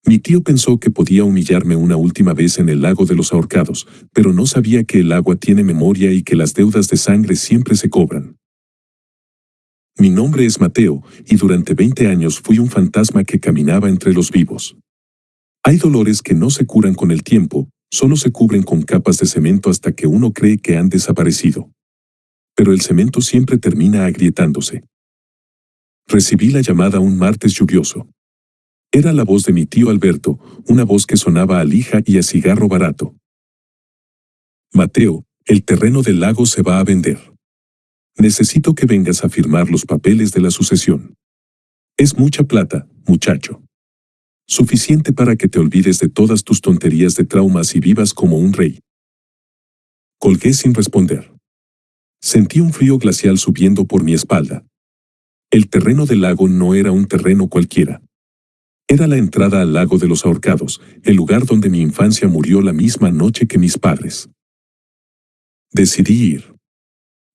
Mi tío pensó que podía humillarme una última vez en el lago de los ahorcados, pero no sabía que el agua tiene memoria y que las deudas de sangre siempre se cobran. Mi nombre es Mateo, y durante 20 años fui un fantasma que caminaba entre los vivos. Hay dolores que no se curan con el tiempo, solo se cubren con capas de cemento hasta que uno cree que han desaparecido. Pero el cemento siempre termina agrietándose. Recibí la llamada un martes lluvioso. Era la voz de mi tío Alberto, una voz que sonaba a lija y a cigarro barato. Mateo, el terreno del lago se va a vender. Necesito que vengas a firmar los papeles de la sucesión. Es mucha plata, muchacho. Suficiente para que te olvides de todas tus tonterías de traumas y vivas como un rey. Colgué sin responder. Sentí un frío glacial subiendo por mi espalda. El terreno del lago no era un terreno cualquiera. Era la entrada al lago de los ahorcados, el lugar donde mi infancia murió la misma noche que mis padres. Decidí ir.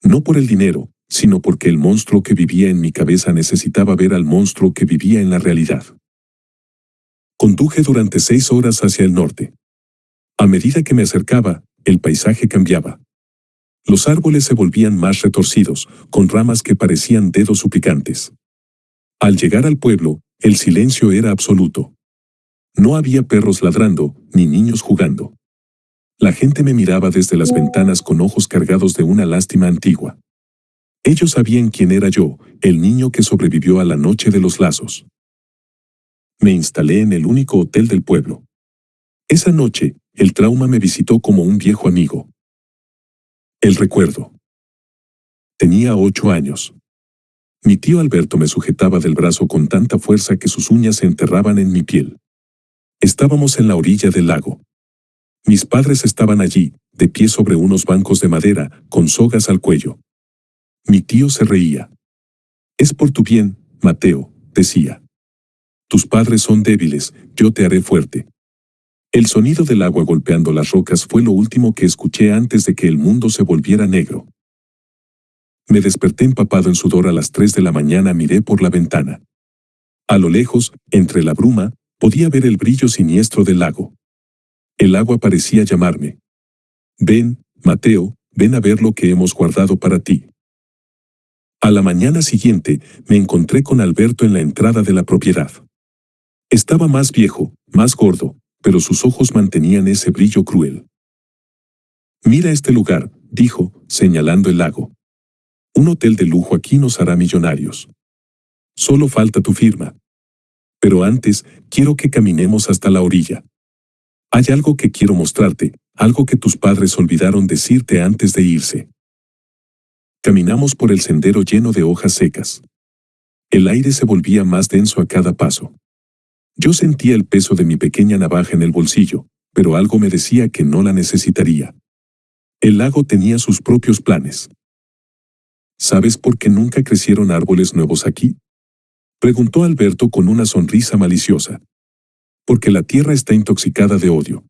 No por el dinero, sino porque el monstruo que vivía en mi cabeza necesitaba ver al monstruo que vivía en la realidad. Conduje durante 6 horas hacia el norte. A medida que me acercaba, el paisaje cambiaba. Los árboles se volvían más retorcidos, con ramas que parecían dedos suplicantes. Al llegar al pueblo, el silencio era absoluto. No había perros ladrando, ni niños jugando. La gente me miraba desde las ventanas con ojos cargados de una lástima antigua. Ellos sabían quién era yo, el niño que sobrevivió a la noche de los lazos. Me instalé en el único hotel del pueblo. Esa noche, el trauma me visitó como un viejo amigo. El recuerdo. Tenía 8 años. Mi tío Alberto me sujetaba del brazo con tanta fuerza que sus uñas se enterraban en mi piel. Estábamos en la orilla del lago. Mis padres estaban allí, de pie sobre unos bancos de madera, con sogas al cuello. Mi tío se reía. Es por tu bien, Mateo, decía. Tus padres son débiles, yo te haré fuerte. El sonido del agua golpeando las rocas fue lo último que escuché antes de que el mundo se volviera negro. Me desperté empapado en sudor a las 3 de la mañana. Miré por la ventana. A lo lejos, entre la bruma, podía ver el brillo siniestro del lago. El agua parecía llamarme. Ven, Mateo, ven a ver lo que hemos guardado para ti. A la mañana siguiente, me encontré con Alberto en la entrada de la propiedad. Estaba más viejo, más gordo, pero sus ojos mantenían ese brillo cruel. Mira este lugar, dijo, señalando el lago. Un hotel de lujo aquí nos hará millonarios. Solo falta tu firma. Pero antes, quiero que caminemos hasta la orilla. Hay algo que quiero mostrarte, algo que tus padres olvidaron decirte antes de irse. Caminamos por el sendero lleno de hojas secas. El aire se volvía más denso a cada paso. Yo sentía el peso de mi pequeña navaja en el bolsillo, pero algo me decía que no la necesitaría. El lago tenía sus propios planes. ¿Sabes por qué nunca crecieron árboles nuevos aquí? Preguntó Alberto con una sonrisa maliciosa. Porque la tierra está intoxicada de odio.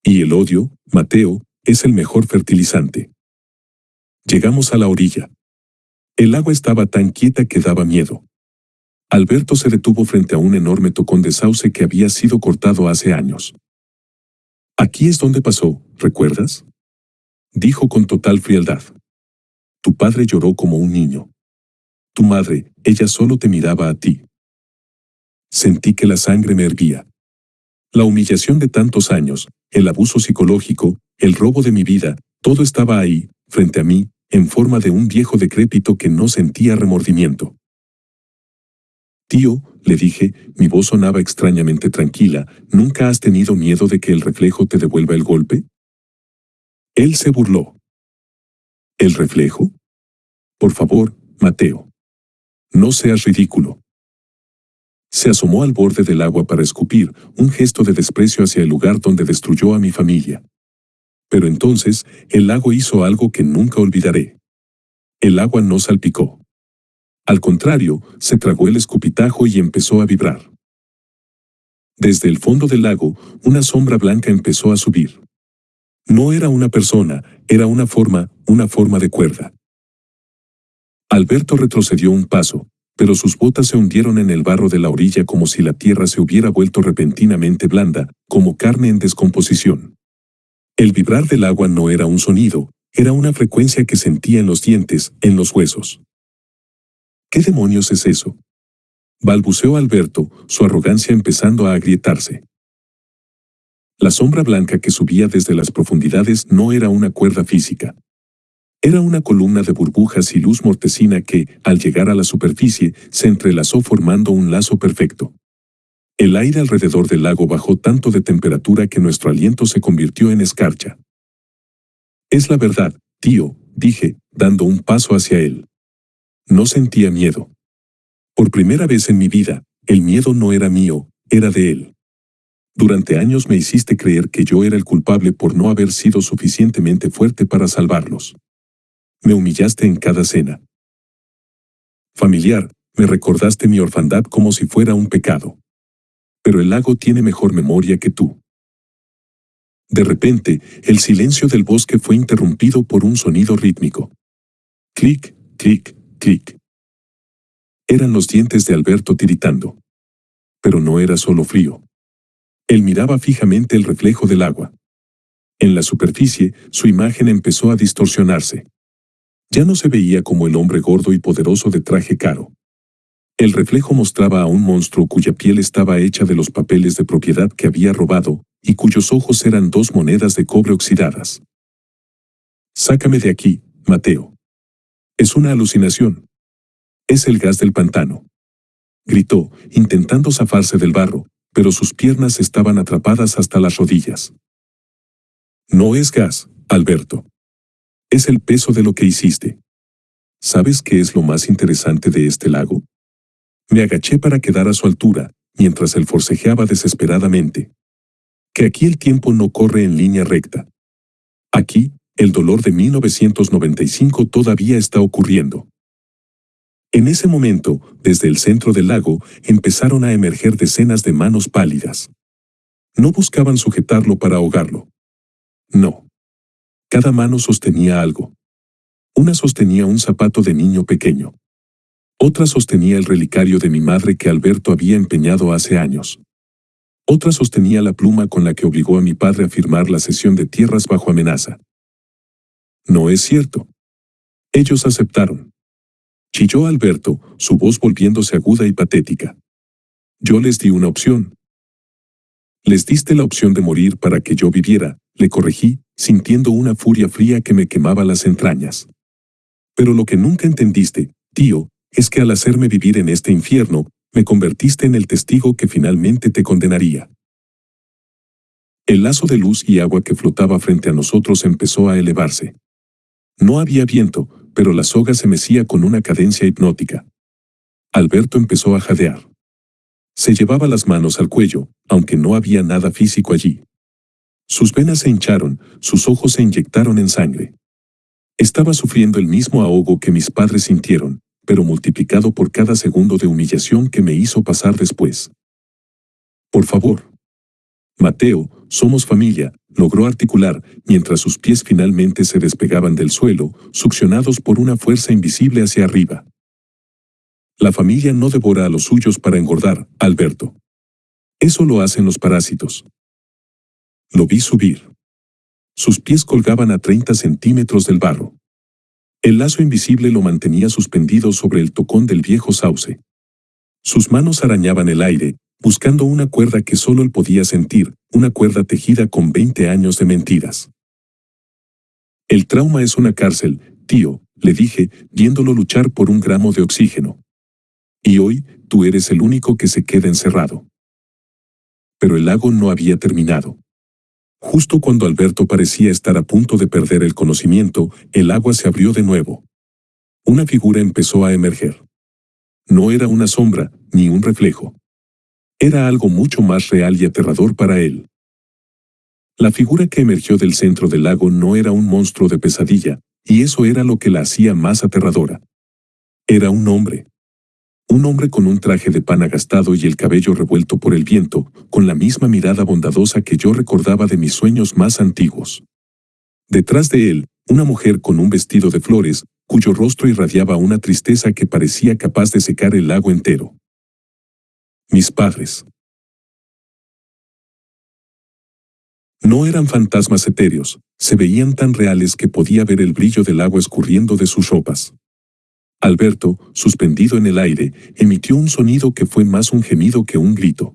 Y el odio, Mateo, es el mejor fertilizante. Llegamos a la orilla. El agua estaba tan quieta que daba miedo. Alberto se detuvo frente a un enorme tocón de sauce que había sido cortado hace años. Aquí es donde pasó, ¿recuerdas? Dijo con total frialdad. Tu padre lloró como un niño. Tu madre, ella solo te miraba a ti. Sentí que la sangre me hervía. La humillación de tantos años, el abuso psicológico, el robo de mi vida, todo estaba ahí, frente a mí, en forma de un viejo decrépito que no sentía remordimiento. Tío, le dije, mi voz sonaba extrañamente tranquila, ¿nunca has tenido miedo de que el reflejo te devuelva el golpe? Él se burló. ¿El reflejo? Por favor, Mateo. No seas ridículo. Se asomó al borde del agua para escupir, un gesto de desprecio hacia el lugar donde destruyó a mi familia. Pero entonces, el lago hizo algo que nunca olvidaré. El agua no salpicó. Al contrario, se tragó el escupitajo y empezó a vibrar. Desde el fondo del lago, una sombra blanca empezó a subir. No era una persona, era una forma de cuerda. Alberto retrocedió un paso, pero sus botas se hundieron en el barro de la orilla como si la tierra se hubiera vuelto repentinamente blanda, como carne en descomposición. El vibrar del agua no era un sonido, era una frecuencia que sentía en los dientes, en los huesos. ¿Qué demonios es eso?, balbuceó Alberto, su arrogancia empezando a agrietarse. La sombra blanca que subía desde las profundidades no era una cuerda física. Era una columna de burbujas y luz mortecina que, al llegar a la superficie, se entrelazó formando un lazo perfecto. El aire alrededor del lago bajó tanto de temperatura que nuestro aliento se convirtió en escarcha. Es la verdad, tío, dije, dando un paso hacia él. No sentía miedo. Por primera vez en mi vida, el miedo no era mío, era de él. Durante años me hiciste creer que yo era el culpable por no haber sido suficientemente fuerte para salvarlos. Me humillaste en cada cena familiar, me recordaste mi orfandad como si fuera un pecado. Pero el lago tiene mejor memoria que tú. De repente, el silencio del bosque fue interrumpido por un sonido rítmico. Clic, clic, clic. Eran los dientes de Alberto tiritando. Pero no era solo frío. Él miraba fijamente el reflejo del agua. En la superficie, su imagen empezó a distorsionarse. Ya no se veía como el hombre gordo y poderoso de traje caro. El reflejo mostraba a un monstruo cuya piel estaba hecha de los papeles de propiedad que había robado, y cuyos ojos eran dos monedas de cobre oxidadas. «Sácame de aquí, Mateo. Es una alucinación. Es el gas del pantano», gritó, intentando zafarse del barro, pero sus piernas estaban atrapadas hasta las rodillas. «No es gas, Alberto. Es el peso de lo que hiciste. ¿Sabes qué es lo más interesante de este lago?». Me agaché para quedar a su altura, mientras él forcejeaba desesperadamente. Que aquí el tiempo no corre en línea recta. Aquí, el dolor de 1995 todavía está ocurriendo. En ese momento, desde el centro del lago, empezaron a emerger decenas de manos pálidas. No buscaban sujetarlo para ahogarlo. No. Cada mano sostenía algo. Una sostenía un zapato de niño pequeño. Otra sostenía el relicario de mi madre que Alberto había empeñado hace años. Otra sostenía la pluma con la que obligó a mi padre a firmar la cesión de tierras bajo amenaza. No es cierto. Ellos aceptaron. Chilló Alberto, su voz volviéndose aguda y patética. Yo les di una opción. Les diste la opción de morir para que yo viviera, le corregí, sintiendo una furia fría que me quemaba las entrañas. Pero lo que nunca entendiste, tío, es que al hacerme vivir en este infierno, me convertiste en el testigo que finalmente te condenaría. El lazo de luz y agua que flotaba frente a nosotros empezó a elevarse. No había viento, pero la soga se mecía con una cadencia hipnótica. Alberto empezó a jadear. Se llevaba las manos al cuello, aunque no había nada físico allí. Sus venas se hincharon, sus ojos se inyectaron en sangre. Estaba sufriendo el mismo ahogo que mis padres sintieron, pero multiplicado por cada segundo de humillación que me hizo pasar después. Por favor. Mateo, somos familia, logró articular, mientras sus pies finalmente se despegaban del suelo, succionados por una fuerza invisible hacia arriba. La familia no devora a los suyos para engordar, Alberto. Eso lo hacen los parásitos. Lo vi subir. Sus pies colgaban a 30 centímetros del barro. El lazo invisible lo mantenía suspendido sobre el tocón del viejo sauce. Sus manos arañaban el aire, buscando una cuerda que solo él podía sentir, una cuerda tejida con 20 años de mentiras. El trauma es una cárcel, tío, le dije, viéndolo luchar por un gramo de oxígeno. Y hoy, tú eres el único que se queda encerrado. Pero el lago no había terminado. Justo cuando Alberto parecía estar a punto de perder el conocimiento, el agua se abrió de nuevo. Una figura empezó a emerger. No era una sombra, ni un reflejo. Era algo mucho más real y aterrador para él. La figura que emergió del centro del lago no era un monstruo de pesadilla, y eso era lo que la hacía más aterradora. Era un hombre. Un hombre con un traje de pana gastado y el cabello revuelto por el viento, con la misma mirada bondadosa que yo recordaba de mis sueños más antiguos. Detrás de él, una mujer con un vestido de flores, cuyo rostro irradiaba una tristeza que parecía capaz de secar el lago entero. Mis padres. No eran fantasmas etéreos, se veían tan reales que podía ver el brillo del agua escurriendo de sus ropas. Alberto, suspendido en el aire, emitió un sonido que fue más un gemido que un grito.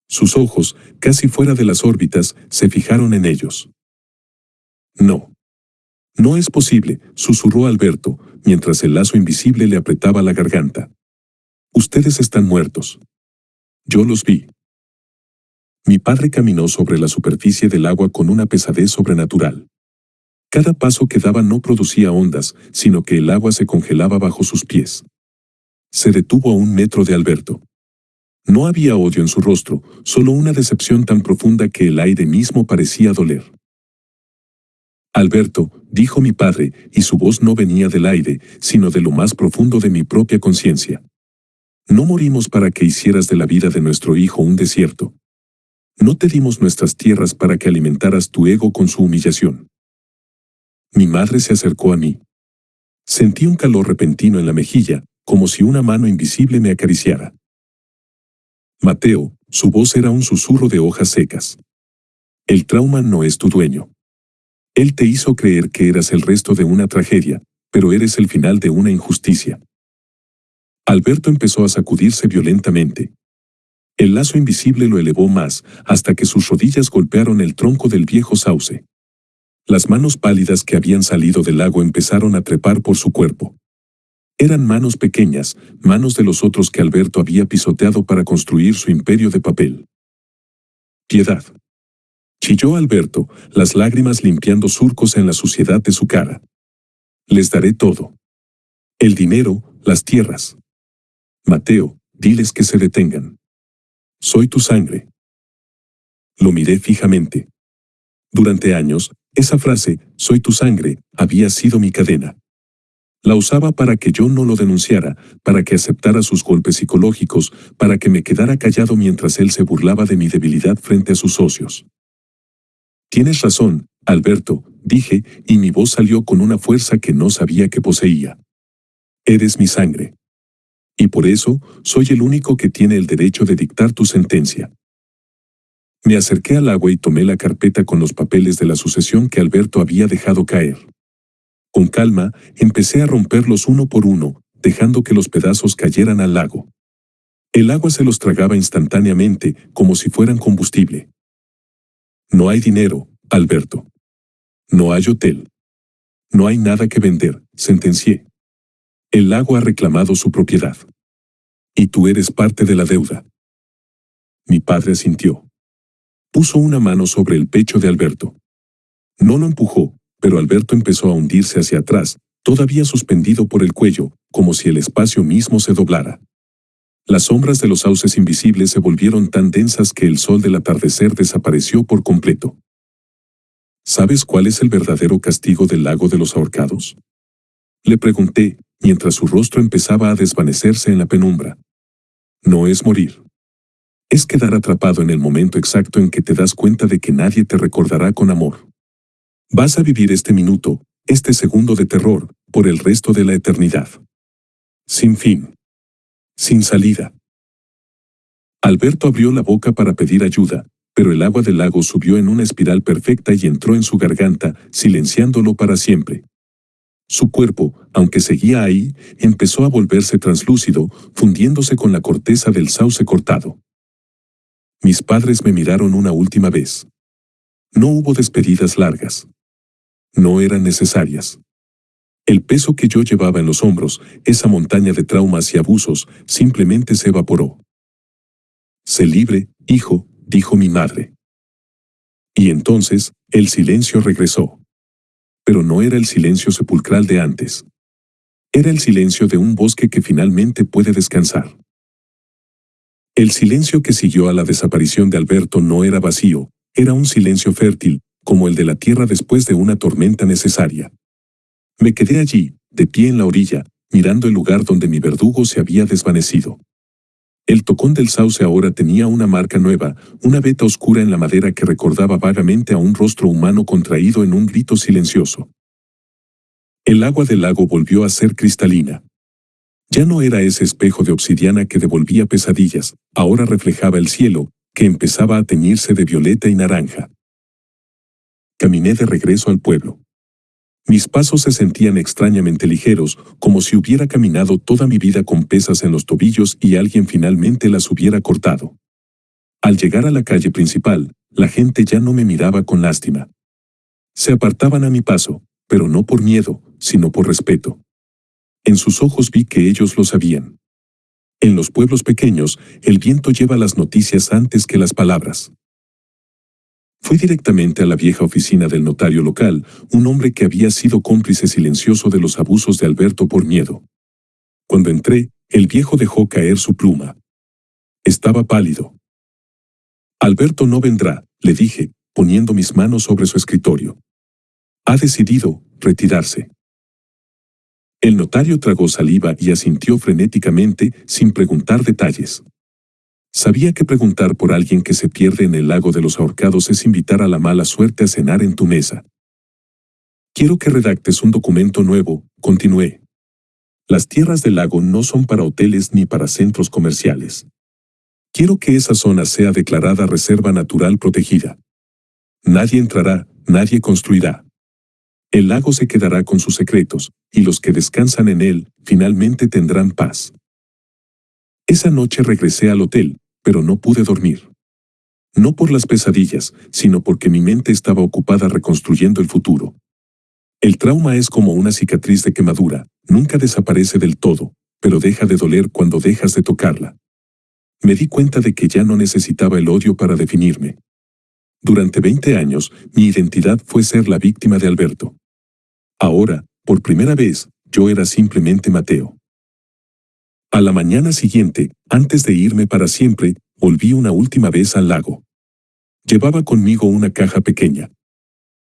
Sus ojos, casi fuera de las órbitas, se fijaron en ellos. No. No es posible, susurró Alberto, mientras el lazo invisible le apretaba la garganta. Ustedes están muertos. Yo los vi. Mi padre caminó sobre la superficie del agua con una pesadez sobrenatural. Cada paso que daba no producía ondas, sino que el agua se congelaba bajo sus pies. Se detuvo a 1 metro de Alberto. No había odio en su rostro, solo una decepción tan profunda que el aire mismo parecía doler. Alberto, dijo mi padre, y su voz no venía del aire, sino de lo más profundo de mi propia conciencia. No morimos para que hicieras de la vida de nuestro hijo un desierto. No te dimos nuestras tierras para que alimentaras tu ego con su humillación. Mi madre se acercó a mí. Sentí un calor repentino en la mejilla, como si una mano invisible me acariciara. Mateo, su voz era un susurro de hojas secas. El trauma no es tu dueño. Él te hizo creer que eras el resto de una tragedia, pero eres el final de una injusticia. Alberto empezó a sacudirse violentamente. El lazo invisible lo elevó más, hasta que sus rodillas golpearon el tronco del viejo sauce. Las manos pálidas que habían salido del lago empezaron a trepar por su cuerpo. Eran manos pequeñas, manos de los otros que Alberto había pisoteado para construir su imperio de papel. Piedad. Chilló Alberto, las lágrimas limpiando surcos en la suciedad de su cara. Les daré todo. El dinero, las tierras. Mateo, diles que se detengan. Soy tu sangre. Lo miré fijamente. Durante años, esa frase, soy tu sangre, había sido mi cadena. La usaba para que yo no lo denunciara, para que aceptara sus golpes psicológicos, para que me quedara callado mientras él se burlaba de mi debilidad frente a sus socios. Tienes razón, Alberto, dije, y mi voz salió con una fuerza que no sabía que poseía. Eres mi sangre. Y por eso, soy el único que tiene el derecho de dictar tu sentencia. Me acerqué al agua y tomé la carpeta con los papeles de la sucesión que Alberto había dejado caer. Con calma, empecé a romperlos uno por uno, dejando que los pedazos cayeran al lago. El agua se los tragaba instantáneamente, como si fueran combustible. No hay dinero, Alberto. No hay hotel. No hay nada que vender, sentencié. El lago ha reclamado su propiedad. Y tú eres parte de la deuda. Mi padre asintió. Puso una mano sobre el pecho de Alberto. No lo empujó, pero Alberto empezó a hundirse hacia atrás, todavía suspendido por el cuello, como si el espacio mismo se doblara. Las sombras de los sauces invisibles se volvieron tan densas que el sol del atardecer desapareció por completo. ¿Sabes cuál es el verdadero castigo del lago de los ahorcados? Le pregunté, mientras su rostro empezaba a desvanecerse en la penumbra. No es morir. Es quedar atrapado en el momento exacto en que te das cuenta de que nadie te recordará con amor. Vas a vivir este minuto, este segundo de terror, por el resto de la eternidad. Sin fin. Sin salida. Alberto abrió la boca para pedir ayuda, pero el agua del lago subió en una espiral perfecta y entró en su garganta, silenciándolo para siempre. Su cuerpo, aunque seguía ahí, empezó a volverse translúcido, fundiéndose con la corteza del sauce cortado. Mis padres me miraron una última vez. No hubo despedidas largas. No eran necesarias. El peso que yo llevaba en los hombros, esa montaña de traumas y abusos, simplemente se evaporó. Sé libre, hijo, dijo mi madre. Y entonces, el silencio regresó. Pero no era el silencio sepulcral de antes. Era el silencio de un bosque que finalmente puede descansar. El silencio que siguió a la desaparición de Alberto no era vacío, era un silencio fértil, como el de la tierra después de una tormenta necesaria. Me quedé allí, de pie en la orilla, mirando el lugar donde mi verdugo se había desvanecido. El tocón del sauce ahora tenía una marca nueva, una veta oscura en la madera que recordaba vagamente a un rostro humano contraído en un grito silencioso. El agua del lago volvió a ser cristalina. Ya no era ese espejo de obsidiana que devolvía pesadillas, ahora reflejaba el cielo, que empezaba a teñirse de violeta y naranja. Caminé de regreso al pueblo. Mis pasos se sentían extrañamente ligeros, como si hubiera caminado toda mi vida con pesas en los tobillos y alguien finalmente las hubiera cortado. Al llegar a la calle principal, la gente ya no me miraba con lástima. Se apartaban a mi paso, pero no por miedo, sino por respeto. En sus ojos vi que ellos lo sabían. En los pueblos pequeños, el viento lleva las noticias antes que las palabras. Fui directamente a la vieja oficina del notario local, un hombre que había sido cómplice silencioso de los abusos de Alberto por miedo. Cuando entré, el viejo dejó caer su pluma. Estaba pálido. Alberto no vendrá, le dije, poniendo mis manos sobre su escritorio. Ha decidido retirarse. El notario tragó saliva y asintió frenéticamente, sin preguntar detalles. Sabía que preguntar por alguien que se pierde en el lago de los ahorcados es invitar a la mala suerte a cenar en tu mesa. Quiero que redactes un documento nuevo, continué. Las tierras del lago no son para hoteles ni para centros comerciales. Quiero que esa zona sea declarada reserva natural protegida. Nadie entrará, nadie construirá. El lago se quedará con sus secretos, y los que descansan en él, finalmente tendrán paz. Esa noche regresé al hotel, pero no pude dormir. No por las pesadillas, sino porque mi mente estaba ocupada reconstruyendo el futuro. El trauma es como una cicatriz de quemadura, nunca desaparece del todo, pero deja de doler cuando dejas de tocarla. Me di cuenta de que ya no necesitaba el odio para definirme. Durante 20 años, mi identidad fue ser la víctima de Alberto. Ahora, por primera vez, yo era simplemente Mateo. A la mañana siguiente, antes de irme para siempre, volví una última vez al lago. Llevaba conmigo una caja pequeña.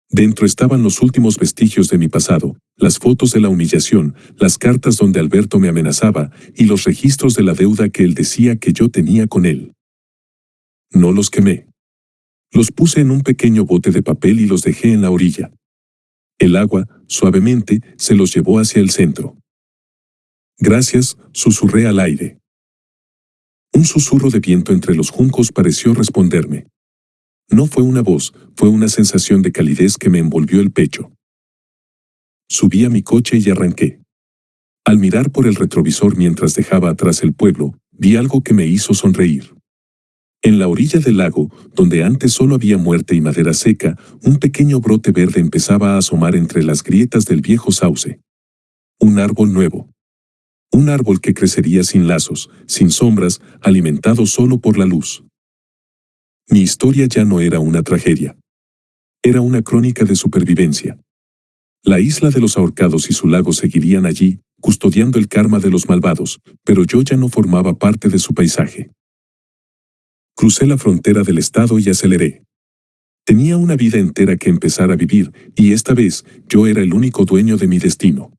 Dentro estaban los últimos vestigios de mi pasado, las fotos de la humillación, las cartas donde Alberto me amenazaba y los registros de la deuda que él decía que yo tenía con él. No los quemé. Los puse en un pequeño bote de papel y los dejé en la orilla. El agua, suavemente, se los llevó hacia el centro. Gracias, susurré al aire. Un susurro de viento entre los juncos pareció responderme. No fue una voz, fue una sensación de calidez que me envolvió el pecho. Subí a mi coche y arranqué. Al mirar por el retrovisor mientras dejaba atrás el pueblo, vi algo que me hizo sonreír. En la orilla del lago, donde antes solo había muerte y madera seca, un pequeño brote verde empezaba a asomar entre las grietas del viejo sauce. Un árbol nuevo. Un árbol que crecería sin lazos, sin sombras, alimentado solo por la luz. Mi historia ya no era una tragedia. Era una crónica de supervivencia. La isla de los ahorcados y su lago seguirían allí, custodiando el karma de los malvados, pero yo ya no formaba parte de su paisaje. Crucé la frontera del estado y aceleré. Tenía una vida entera que empezar a vivir, y esta vez, yo era el único dueño de mi destino.